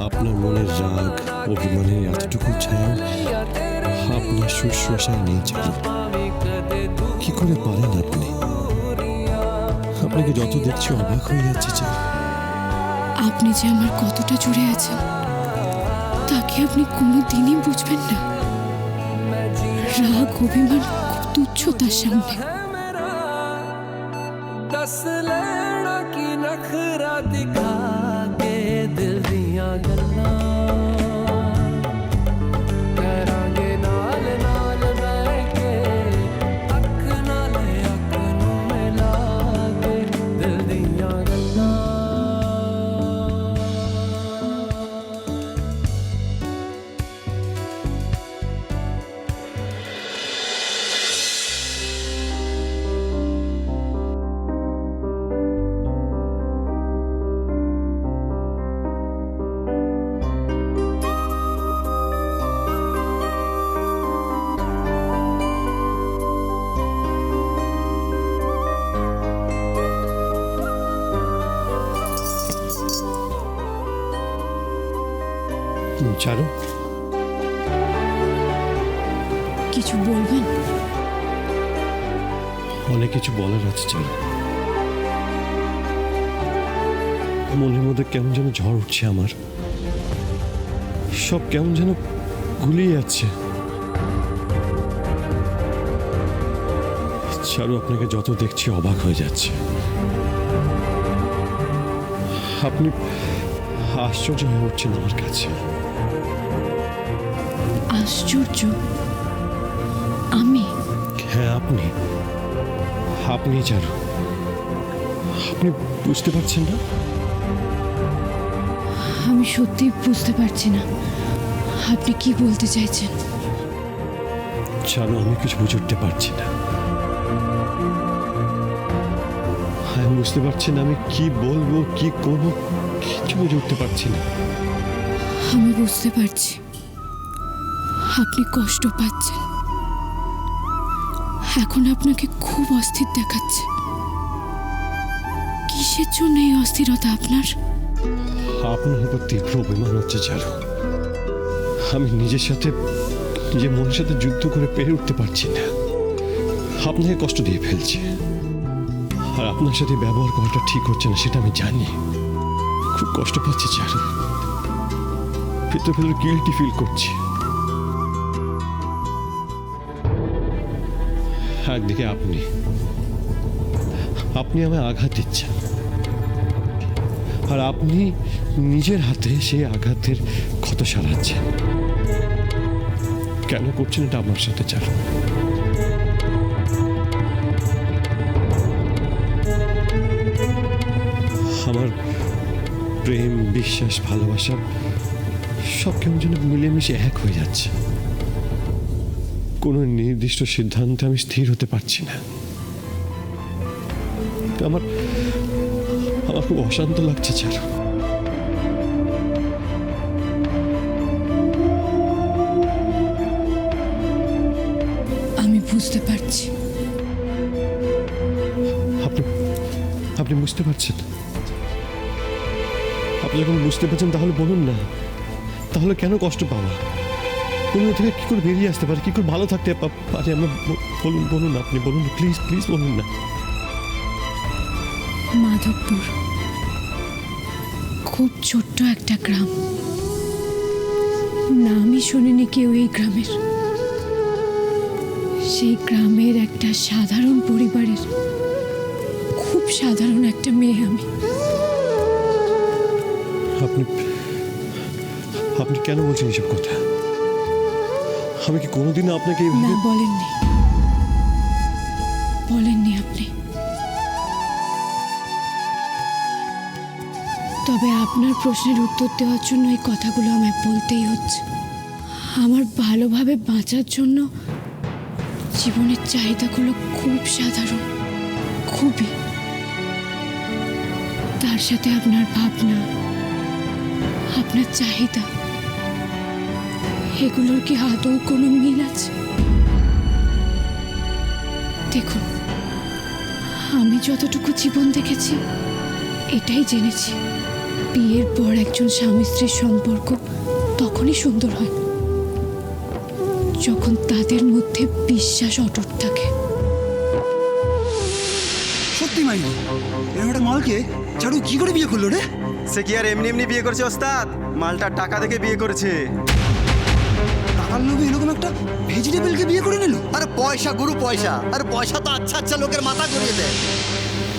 আপনার মনের রাগ অভিমানের এতটুকু ছায়া আপনার শুশ্রূষায় নেই চারু। কি করে পারেন আপনি? আপনাকে যত দেখছি অবাক হয়ে যাচ্ছে চারু। আপনি যে আমার কতটা জুড়ে আছেন তাকে আপনি কোনোদিনই বুঝবেন না। রাগ অভিমান খুব তুচ্ছ তার সামনে। दस लैना की नखरा दिखा के दिल दिया गल्ला करांगे नाल नाल बह के अख नाले अख नू मिला के दिल दिया गल्ला। চারু, কিছু বলবেন? অনেক কিছু বলার আছে চারু। মনের মধ্যে কেমন যেন ঝড় উঠছে আমার, সব কেমন যেন গুলিয়ে যাচ্ছে। চারু, আপনাকে যত দেখছি অবাক হয়ে যাচ্ছে। আপনি আশ্চর্য হয়ে উঠছেন আমার কাছে। আশ্চর্য? আমি? হ্যাঁ, আপনি আপনি চারু। আপনি বুঝতে পারছেন না? আমি সত্যি বুঝতে পারছি না আপনি কি বলতে চাইছেন। চারু, আমি কিছু বুঝে উঠতে পারছি না। আমি বুঝতে পারছি না আমি কি বলবো, কি করবো, কিছু বুঝে উঠতে পারছি না। আমি বুঝতে পারছি আপনি কষ্ট পাচ্ছেন। এখন আপনাকে খুব অস্থির দেখাচ্ছে। কিসের জন্য এই অস্থিরতা আপনার? আপনার উপর তীব্র অভিমান হচ্ছে চারু। আমি নিজের মনের সাথে যুদ্ধ করে পেরে উঠতে পারছি না। আপনাকে কষ্ট দিয়ে ফেলছি, আর আপনার সাথে ব্যবহার করাটা ঠিক হচ্ছে না, সেটা আমি জানি। খুব কষ্ট পাচ্ছি চারু, ভেতর ভেতর গিল্টি ফিল করছি। একদিকে আপনি আমায় আঘাত দিচ্ছেন, আর আপনি নিজের হাতে সেই আঘাতের ক্ষত সারাচ্ছেন। কেন করছেন এটা আমার সাথে চারু? আমার প্রেম, বিশ্বাস, ভালোবাসা সব কেমন যেন মিলেমিশে এক হয়ে যাচ্ছে। কোনো নির্দিষ্ট সিদ্ধান্তে আমি স্থির হতে পারছি না। আমার খুব অশান্ত লাগছে চারু। আমি বুঝতে পারছি। আপনি বুঝতে পারছেন? আপনি যখন বুঝতে পারছেন তাহলে বলুন না, তাহলে কেন কষ্ট পাওয়া? কোনো থেকে কি করে বেরিয়ে আসতে পারে, কি করে ভালো থাকতে পারে আমরা? বলুন আপনি বলুন, প্লিজ প্লিজ বলুন না। মাধবপুর খুব ছোট্ট একটা গ্রাম, নামই শুনিনি কেউ এই গ্রামের। সেই গ্রামের একটা সাধারণ পরিবারের খুব সাধারণ একটা মেয়ে আমি। আপনি কেন বলছেন এসব কথা? আমি কি কোনোদিন আপনাকে না, বলেননি আপনি। তবে আপনার প্রশ্নের উত্তর দেওয়ার জন্য এই কথাগুলো আমায় বলতেই হচ্ছে। আমার ভালোভাবে বাঁচার জন্য জীবনের চাহিদাগুলো খুব সাধারণ, খুবই। তার সাথে আপনার ভাবনা, আপনার চাহিদা, এগুলোর কি আদৌ কোনো মিল আছে? দেখুন, আমি যতটুকু জীবন দেখেছি এটাই জেনেছি বিয়ের পর একজন স্বামী স্ত্রীর সম্পর্ক তখনই সুন্দর হয় যখন তাদের মধ্যে বিশ্বাস অটুট থাকে। সত্যি মাইনি এরকম একটা মালকে চারু কি করে বিয়ে করলো রে? সে কি আর এমনি এমনি বিয়ে করেছে ওস্তাদ? মালটার টাকা দেখে বিয়ে করেছে। টাকার লোভে এরকম একটা ভেজিটেবলকে বিয়ে করে নিল? আরে পয়সা গুরু পয়সা, আরে পয়সা তো আচ্ছা আচ্ছা লোকের মাথা ঘুরিয়ে দেয়।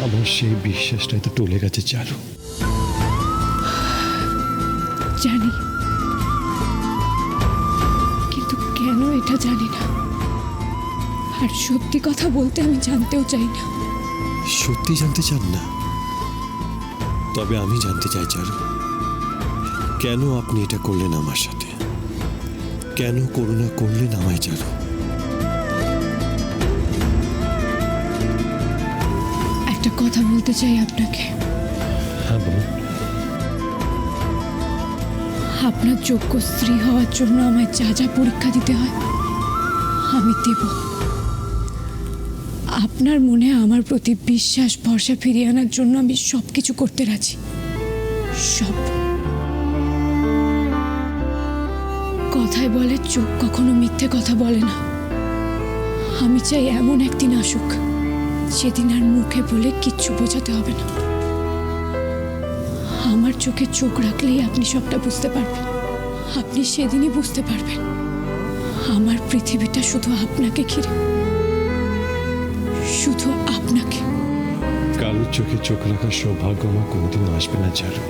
আমার সেই বিশ্বাসটাই তো টলে গেছে চারু। জানি, কিন্তু কেন এটা জানি না। আর সত্যি কথা বলতে আমি জানতেও চাই না। সত্যি জানতে চান না? তবে আমি জানতে চাই চারু, কেন আপনি এটা করলেন আমার সাথে? কেন করুণা করলেন আমায় চারু? একটা কথা বলতে চাই আপনাকে। হ্যাঁ বলুন। আপনার যোগ্য স্ত্রী হওয়ার জন্য আমায় যা যা পরীক্ষা দিতে হয় আমি দেব। আপনার মনে আমার প্রতি বিশ্বাস ভরসা ফিরিয়ে আনার জন্য আমি সব কিছু করতে রাজি। সব। কথায় বলে চোখ কখনো মিথ্যে কথা বলে না। আমি চাই এমন একদিন আসুক যেদিন আর মুখে বলে কিচ্ছু বোঝাতে হবে না। আমার চোখে চোখ রাখলেই আপনি সবটা বুঝতে পারবেন। আপনি সেদিনই বুঝতে পারবেন আমার পৃথিবীটা শুধু আপনাকে ঘিরে, শুধু আপনাকে। কারোর চোখে চোখ রাখার সৌভাগ্য আমার কোনোদিন আসবে না চারু,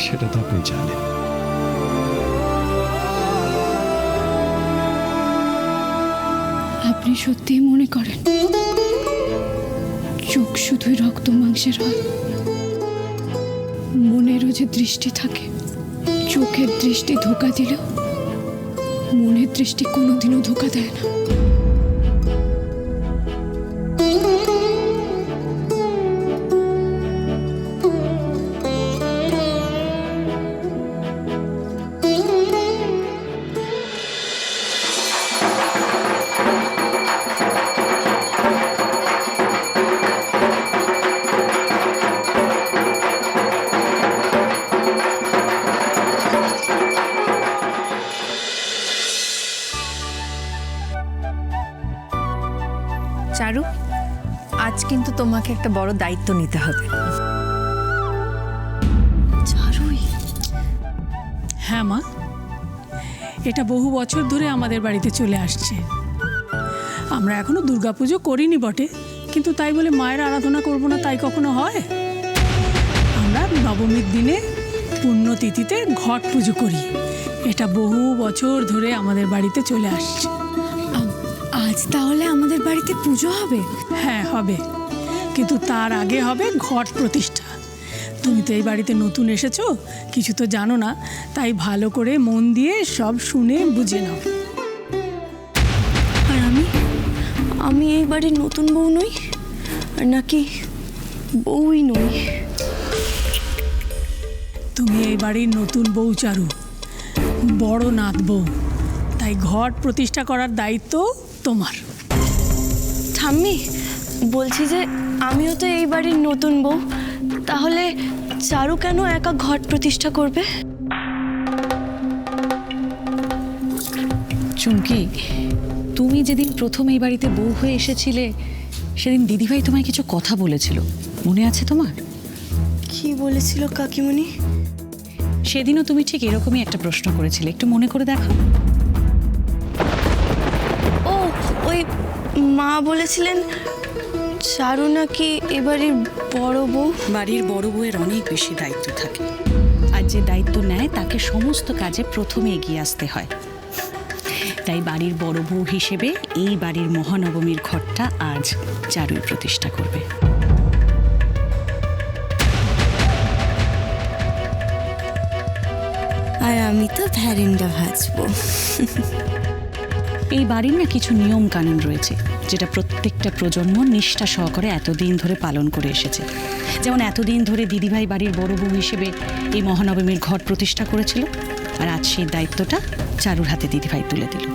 সেটা তো আপনি জানেন। আপনি সত্যিই মনে করেন চোখ শুধুই রক্ত মাংসের হয়? মনেরও যে দৃষ্টি থাকে, চোখের দৃষ্টি ধোঁকা দিলেও মনের দৃষ্টি কোনোদিনও ধোঁকা দেয় না। চারু, আজ কিন্তু তোমাকে একটা বড় দায়িত্ব নিতে হবে। চারুই? হ্যাঁ মা, এটা বহু বছর ধরে আমাদের বাড়িতে চলে আসছে। আমরা এখনো দুর্গাপুজো করিনি বটে, কিন্তু তাই বলে মায়ের আরাধনা করব না তাই কখনো হয়? আমরা নবমীর দিনে পুণ্যতিথিতে ঘট পুজো করি। এটা বহু বছর ধরে আমাদের বাড়িতে চলে আসছে। আজ তাহলে আমাদের বাড়িতে পুজো হবে? হ্যাঁ হবে, কিন্তু তার আগে হবে ঘট প্রতিষ্ঠা। তুমি তো এই বাড়িতে নতুন এসেছো, কিছু তো জানো না, তাই ভালো করে মন দিয়ে সব শুনে বুঝে নাও। আর আমি এই বাড়ির নতুন বউ নই, আর নাকি বউই নই? তুমি এই বাড়ির নতুন বউ চারু, বড় নাত বউ, তাই ঘট প্রতিষ্ঠা করার দায়িত্ব তোমার। ঠাম্মি, বলছি যে আমিও তো এই বাড়ির নতুন বউ, তাহলে চারু কেন একা ঘট প্রতিষ্ঠা করবে? চুমকি, তুমি যেদিন প্রথম এই বাড়িতে বউ হয়ে এসেছিলে সেদিন দিদিভাই তোমায় কিছু কথা বলেছিল, মনে আছে তোমার? কি বলেছিল কাকিমণি? সেদিনও তুমি ঠিক এরকমই একটা প্রশ্ন করেছিলে, একটু মনে করে দেখো। ও, ওই মা বলেছিলেন চারু নাকি এবারের বড় বউ। বাড়ির বড় বউয়ের অনেক বেশি দায়িত্ব থাকে, আর যে দায়িত্ব নেয় তাকে সমস্ত কাজে প্রথমে এগিয়ে আসতে হয়। তাই বাড়ির বড় বউ হিসেবে এই বাড়ির মহানবমীর ঘটটা আজ চারুই প্রতিষ্ঠা করবে। আর আমি তো ভ্যারিন্ডা ভাজবো। এই বাড়ির না কিছু নিয়ম কানুন রয়েছে যেটা প্রত্যেকটা প্রজন্ম নিষ্ঠা সহকারে এতদিন ধরে পালন করে এসেছে। যেমন এতদিন ধরে দিদিভাই বাড়ির বড় বউ হিসেবে এই মহানবমীর ঘট প্রতিষ্ঠা করেছিল, আর আজ সেই দায়িত্বটা চারুর হাতে দিদিভাই তুলে দিল।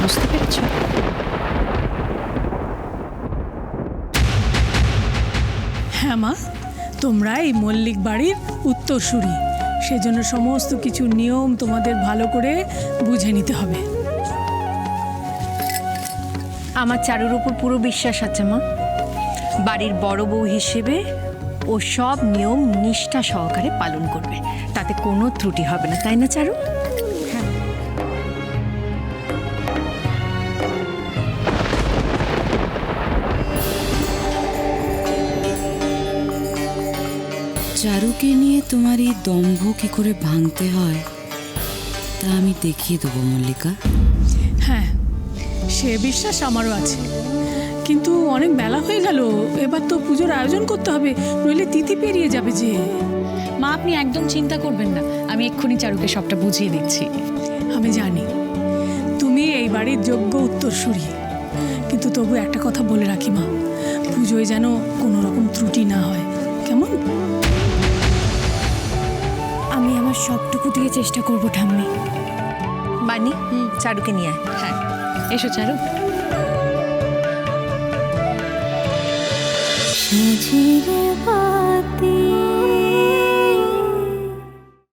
বুঝতে পেরেছ? হ্যাঁ মা, তোমরা এই মল্লিক বাড়ির উত্তরসূরি, সেজন্য সমস্ত কিছু নিয়ম তোমাদের ভালো করে বুঝে নিতে হবে। আমার চারুর উপর পুরো বিশ্বাস আছে মা। বাড়ির বড় বউ হিসেবে ও সব নিয়ম নিষ্ঠা সহকারে পালন করবে, তাতে কোনো ত্রুটি হবে না, তাই না চারু? চারুকে নিয়ে তোমার এই দম্ভ কি করে ভাঙতে হয় তা আমি দেখিয়ে দেবো মল্লিকা। হ্যাঁ, সে বিশ্বাস আমারও আছে, কিন্তু অনেক বেলা হয়ে গেল, এবার তো পুজোর আয়োজন করতে হবে, নইলে তিথি পেরিয়ে যাবে যে। মা আপনি একদম চিন্তা করবেন না, আমি এক্ষুনি চারুকে সবটা বুঝিয়ে দিচ্ছি। আমি জানি তুমি এই বাড়ির যোগ্য উত্তরসূরি, কিন্তু তবু একটা কথা বলে রাখি মা, পুজোয় যেন কোনো রকম ত্রুটি না হয়, কেমন? আমি আমার সবটুকু দিয়ে চেষ্টা করব ঠাম্মি। বানি, চারুকে নিয়ে আয়। হ্যাঁ, এসো চারু। সাজিরে